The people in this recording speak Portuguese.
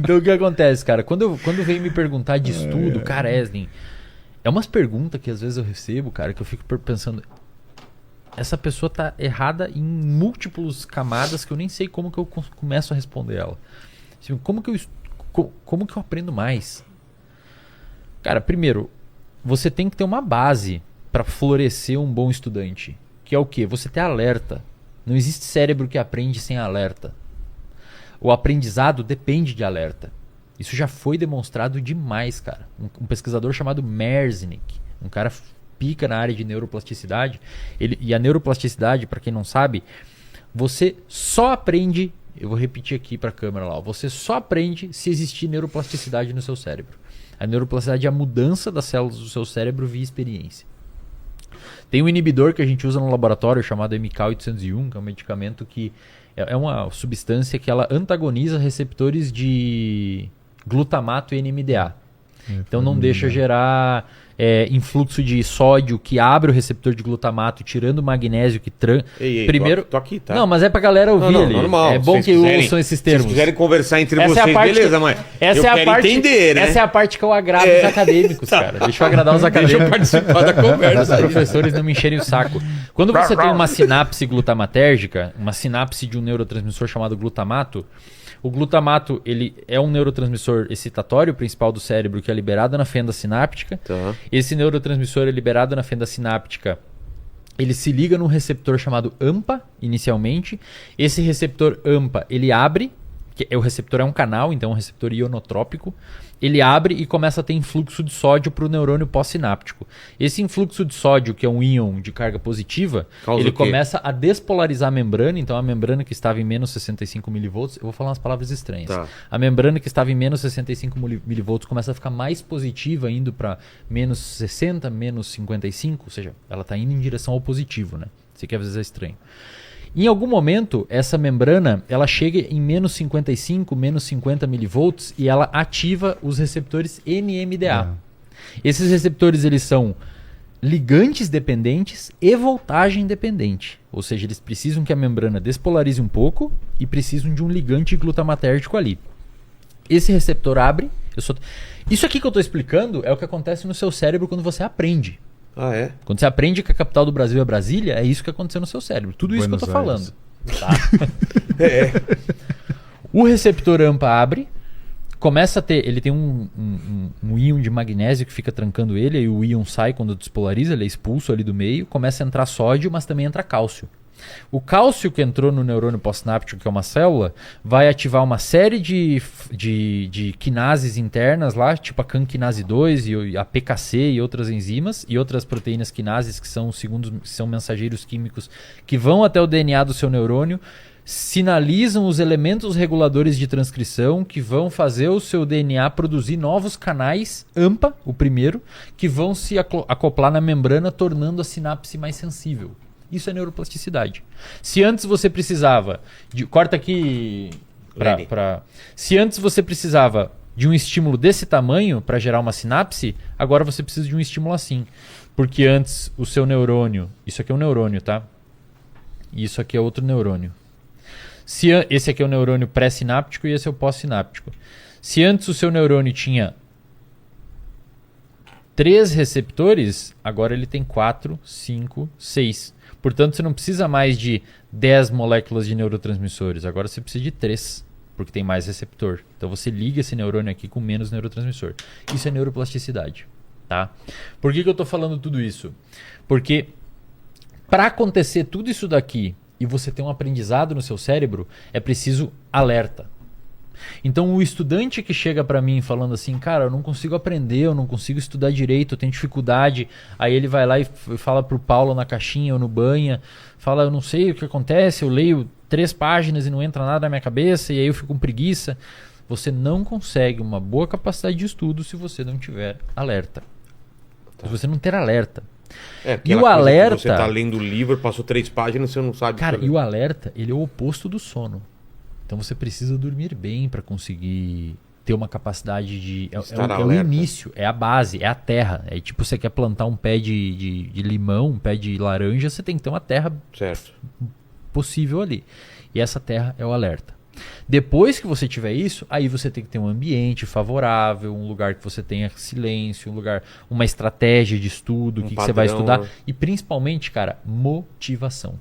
Então o que acontece, cara? Quando vem me perguntar de estudo, cara, Eslen, é umas perguntas que às vezes eu recebo, cara, que eu fico pensando, essa pessoa tá errada em múltiplas camadas que eu nem sei como que eu começo a responder ela. Assim, como que eu aprendo mais? Cara, primeiro, você tem que ter uma base para florescer um bom estudante, que é o quê? Você ter alerta. Não existe cérebro que aprende sem alerta. O aprendizado depende de alerta. Isso já foi demonstrado demais, cara. Um pesquisador chamado Merznick, um cara pica na área de neuroplasticidade. E a neuroplasticidade, para quem não sabe, você só aprende, eu vou repetir aqui para a câmera lá, você só aprende se existir neuroplasticidade no seu cérebro. A neuroplasticidade é a mudança das células do seu cérebro via experiência. Tem um inibidor que a gente usa no laboratório chamado MK801, que é um medicamento que é uma substância que ela antagoniza receptores de glutamato e NMDA. Então não deixa gerar influxo de sódio que abre o receptor de glutamato, tirando o magnésio que tranca. Primeiro, tô aqui, tá? Não, mas é pra galera ouvir ali. Normal. É bom que ouçam esses termos. Se quiserem conversar entre Essa vocês, é a parte beleza, mas eu quero entender, né? Essa é a parte que eu agrado os acadêmicos, cara. Deixa eu agradar os acadêmicos. Deixa eu participar da conversa. Os professores não me encherem o saco. Quando você tem uma sinapse glutamatérgica, uma sinapse de um neurotransmissor chamado glutamato, o glutamato, ele é um neurotransmissor excitatório principal do cérebro que é liberado na fenda sináptica. Tá. Esse neurotransmissor é liberado na fenda sináptica. Ele se liga num receptor chamado AMPA, inicialmente. Esse receptor AMPA, ele abre, o receptor é um canal, então é um receptor ionotrópico. Ele abre e começa a ter influxo de sódio para o neurônio pós-sináptico. Esse influxo de sódio, que é um íon de carga positiva, ele começa a despolarizar a membrana. Então a membrana que estava em menos 65 mV, eu vou falar umas palavras estranhas. Tá. A membrana que estava em menos 65 mV começa a ficar mais positiva, indo para menos 60, menos 55, ou seja, ela está indo em direção ao positivo, né? Isso aqui às vezes é estranho. Em algum momento, essa membrana ela chega em menos 55, menos 50 milivolts e ela ativa os receptores NMDA. Esses receptores eles são ligantes dependentes e voltagem dependente. Ou seja, eles precisam que a membrana despolarize um pouco e precisam de um ligante glutamatérgico ali. Esse receptor abre. Isso aqui que eu estou explicando é o que acontece no seu cérebro quando você aprende. Ah, é? Quando você aprende que a capital do Brasil é Brasília, é isso que aconteceu no seu cérebro. Tudo isso Buenos que eu tô falando. Tá? O receptor AMPA abre, começa a ter... Ele tem um íon de magnésio que fica trancando ele, aí o íon sai quando despolariza, ele é expulso ali do meio, começa a entrar sódio, mas também entra cálcio. O cálcio que entrou no neurônio pós-sináptico, que é uma célula, vai ativar uma série de quinases internas lá, tipo a canquinase 2 e a PKC e outras enzimas e outras proteínas quinases que são mensageiros químicos que vão até o DNA do seu neurônio, sinalizam os elementos reguladores de transcrição que vão fazer o seu DNA produzir novos canais AMPA, o primeiro, que vão se acoplar na membrana, tornando a sinapse mais sensível. Isso é neuroplasticidade. Se antes você precisava corta aqui se antes você precisava de um estímulo desse tamanho para gerar uma sinapse, agora você precisa de um estímulo assim. Porque antes o seu neurônio... Isso aqui é um neurônio, tá? E isso aqui é outro neurônio. Esse aqui é o neurônio pré-sináptico e esse é o pós-sináptico. Se antes o seu neurônio tinha 3 receptores, agora ele tem 4, 5, 6. Portanto, você não precisa mais de 10 moléculas de neurotransmissores. Agora você precisa de 3, porque tem mais receptor. Então você liga esse neurônio aqui com menos neurotransmissor. Isso é neuroplasticidade. Tá? Por que eu estou falando tudo isso? Porque para acontecer tudo isso daqui e você ter um aprendizado no seu cérebro, é preciso alerta. Então o estudante que chega para mim falando assim, cara, eu não consigo aprender, eu não consigo estudar direito, eu tenho dificuldade. Aí ele vai lá e fala pro Paulo na caixinha ou no banha, fala, eu não sei o que acontece, eu leio 3 páginas e não entra nada na minha cabeça, e aí eu fico com preguiça. Você não consegue uma boa capacidade de estudo se você não tiver alerta. Tá. Se você não ter alerta. E o alerta... Você tá lendo o livro, passou 3 páginas, você não sabe... Cara, e o alerta, ele é o oposto do sono. Então você precisa dormir bem para conseguir ter uma capacidade de... É o início, é a base, é a terra. É tipo, você quer plantar um pé de limão, um pé de laranja, você tem que ter uma terra possível ali. E essa terra é o alerta. Depois que você tiver isso, aí você tem que ter um ambiente favorável, um lugar que você tenha silêncio, uma estratégia de estudo, o que você vai estudar. E principalmente, cara, motivação.